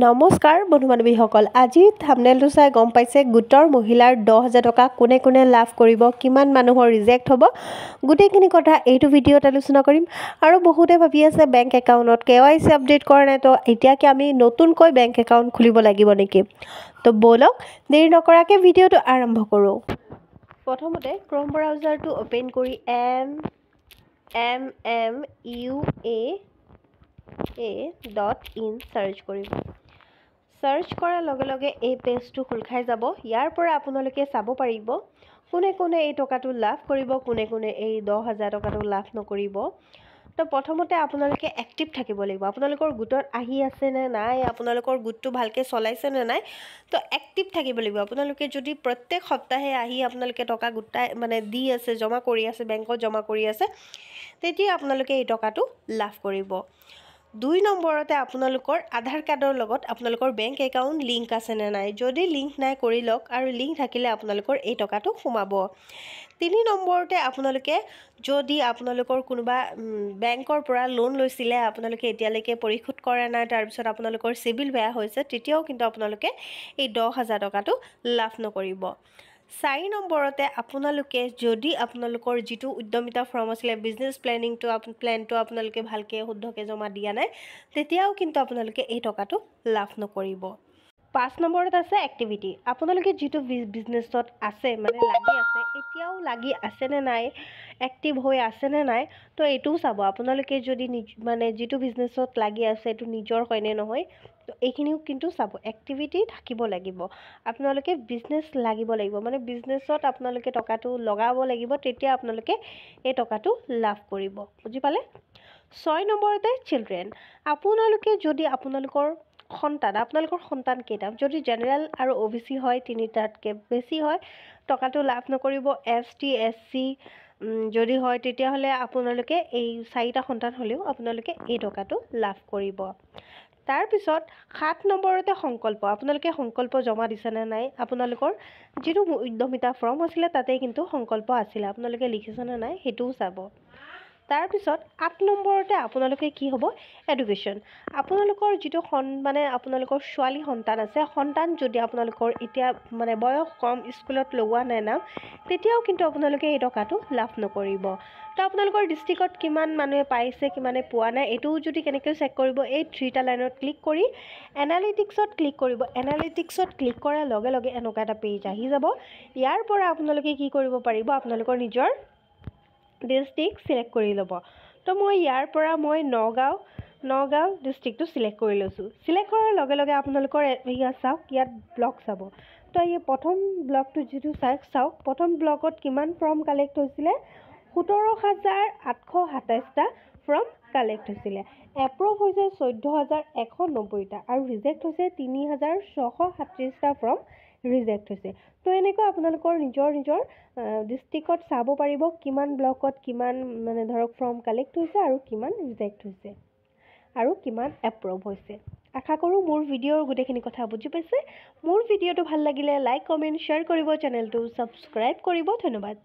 নমস্কাৰ বন্ধু বান্ধৱীসকল আজি থাম্বনেইলটো চাই গম পাইছে গোটৰ মহিলাৰ 10,000 টকা কোনে কোনে লাভ কৰিব কিমান মানুহৰ ৰিজেক্ট হ'ব গোটেইখিনি কথা এইটো ভিডিঅ'ত আলোচনা কৰিম আৰু বহুতে ভাবি আছে বেংক একাউণ্টত KYC আপডেট কৰা নাই তো এতিয়া কি আমি নতুনকৈ বেংক একাউণ্ট খুলিব লাগিব নেকি তো বলক দেৰি নকৰাকৈ ভিডিঅ'টো আৰম্ভ কৰোঁ প্ৰথমতে ক্ৰোম ব্ৰাউজাৰটো ওপেন কৰি mmua.in সাৰ্চ কৰিব সাৰ্চ কৰাৰ লগে লগে এই পেজটো খোল খাই যাব ইয়াৰ পৰা আপোনালোকে চাব পাৰিব কোনে কোনে এই টকাটো লাভ কৰিব কোনে কোনে এই 10,000 টকাটো লাভ নকৰিব তো প্ৰথমতে আপোনালোকে এক্টিভ থাকিব লাগিব আপোনালোকৰ গোটত আহি আছে নে নাই আপোনালোকৰ গোটটো ভালকৈ চলাইছে নে নাই তো এক্টিভ থাকিব লাগিব আপোনালোকে যদি প্ৰত্যেক সপ্তাহে আহি আপোনালোকে টকা গোটাই মানে দি আছে জমা কৰি আছে বেংকত জমা কৰি আছে তেতিয়া আপোনালোকে এই টকাটো লাভ কৰিব 2 নম্বৰতে আপোনালোকৰ আধাৰ কাৰ্ডৰ লগত আপোনালোকৰ বেংক একাউণ্ট লিংক আছে নে নাই যদি লিংক নাই কৰি লওক আৰু লিংক থাকিলে আপোনালোকৰ এই টকাটো সোমাব 3 নম্বৰতে আপোনালোকে যদি আপোনালোকৰ কোনোবা বেংকৰ পৰা লোন লৈছিলে আপোনালোকে এতিয়ালৈকে পৰিশোধ কৰা নাই তাৰ পিছত আপোনালোকৰ সিবিল বেয়া হৈছে তেতিয়াও কিন্তু আপোনালোকে এই 10,000 টকাটো লাভ নকৰিব 4 নম্বৰতে আপোনালোকে যদি আপোনালোকৰ যিটো উদ্যমিতা ফৰ্ম আছিল বিজনেছ প্লেনটো আপোনালোকে ভালকৈ শুদ্ধকৈ জমা দিয়া নাই তেতিয়াও কিন্তু আপোনালোকে এই টকাটো লাভ নকৰিব 5 নম্বৰত আছে এক্টিভিটি আপোনালোকে যিটো বিজনেছত আছে মানে লাগি আছে এতিয়াও লাগি আছে নে নাই এক্টিভ হৈ আছে নে নাই তো এইটোও চাব আপোনালোকে যদি মানে যিটো বিজনেছত লাগি আছে এইটো নিজৰ হয়নে নহয় তো এইখিনিও কিন্তু চাব এক্টিভিটি থাকিব লাগিব আপোনালোকে বিজনেছ লাগিব লাগিব মানে বিজনেছত আপোনালোকে টকাটো লগাব লাগিব তেতিয়া আপোনালোকে এই টকাটো লাভ কৰিব বুজি পালে 6 নম্বৰতে চিলড্ৰেন আপোনালোকে যদি আপোনালোকৰ সন্তান কেইটা যদি জেনেৰেল আৰু OBC হয় তিনিটাতকৈ বেছি হয় টকাটো লাভ নকৰিব ST SC যদি হয় তেতিয়াহ'লে আপোনালোকে এই 4টা সন্তান হ'লেও আপোনালোকে এই টকাটো লাভ কৰিব তাৰপিছত 7 নম্বৰতে সংকল্প আপোনালোকে সংকল্প জমা দিছেনে নাই আপোনালোকৰ যিটো উদ্যমিতা ফৰ্ম আছিলে তাতে কিন্তু সংকল্প আছিলে আপোনালোকে লিখিছেনে নাই সেইটোও চাব তাৰপিছত 8 নম্বৰতে আপোনালোকে কি হ'ব এডুকেশ্যন আপোনালোকৰ যিটো মানে আপোনালোকৰ ছোৱালী সন্তান আছে সন্তান যদি আপোনালোকৰ এতিয়া মানে বয়স কম স্কুলত লগোৱা নাই না তেতিয়াও কিন্তু আপোনালোকে এই টকাটো লাভ নকৰিব তো আপোনালোকৰ ডিষ্ট্ৰিক্টত কিমান মানুহে পাইছে কিমানে পোৱা নাই এইটোও যদি কেনেকৈ চেক কৰিব এই 3টা লাইনত ক্লিক কৰি এনালিটিক্সত ক্লিক কৰিব এনালিটিক্সত ক্লিক কৰাৰ লগে লগে এনেকুৱা এটা পেজ আহি যাব ইয়াৰ পৰা আপোনালোকে কি কৰিব পাৰিব আপোনালোকৰ নিজৰ ডিষ্ট্ৰিক্ট সিলেক্ট কৰি ল'ব তো মই ইয়াৰ পৰা মই নগাঁও ডিষ্ট্ৰিক্টটো সিলেক্ট কৰি লৈছোঁ সিলেক্ট কৰাৰ লগে লগে আপোনালোকৰ ইয়াত চাওক ইয়াত ব্লক চাব তো এই প্ৰথম ব্লকটো যিটো চাওক প্ৰথম ব্লকত কিমান ফৰ্ম কালেক্ট হৈছিলে 17,827টা ফৰ্ম কালেক্ট হৈছিলে এপ্ৰুভ হৈছে 14,190টা আৰু ৰিজেক্ট হৈছে 3,637টা ফৰ্ম ৰিজেক্ট হৈছে তো এনেকৈ আপোনালোকৰ নিজৰ ডিষ্ট্ৰিক্টত চাব পাৰিব কিমান ব্লকত কিমান মানে ধৰক ফৰ্ম কালেক্ট হৈছে আৰু কিমান ৰিজেক্ট হৈছে আৰু কিমান এপ্ৰুভ হৈছে আশা কৰোঁ মোৰ ভিডিঅ'ৰ গোটেইখিনি কথা বুজি পাইছে মোৰ ভিডিঅ'টো ভাল লাগিলে লাইক কমেণ্ট শ্বেয়াৰ কৰিব চেনেলটো ছাবস্ক্ৰাইব কৰিব ধন্যবাদ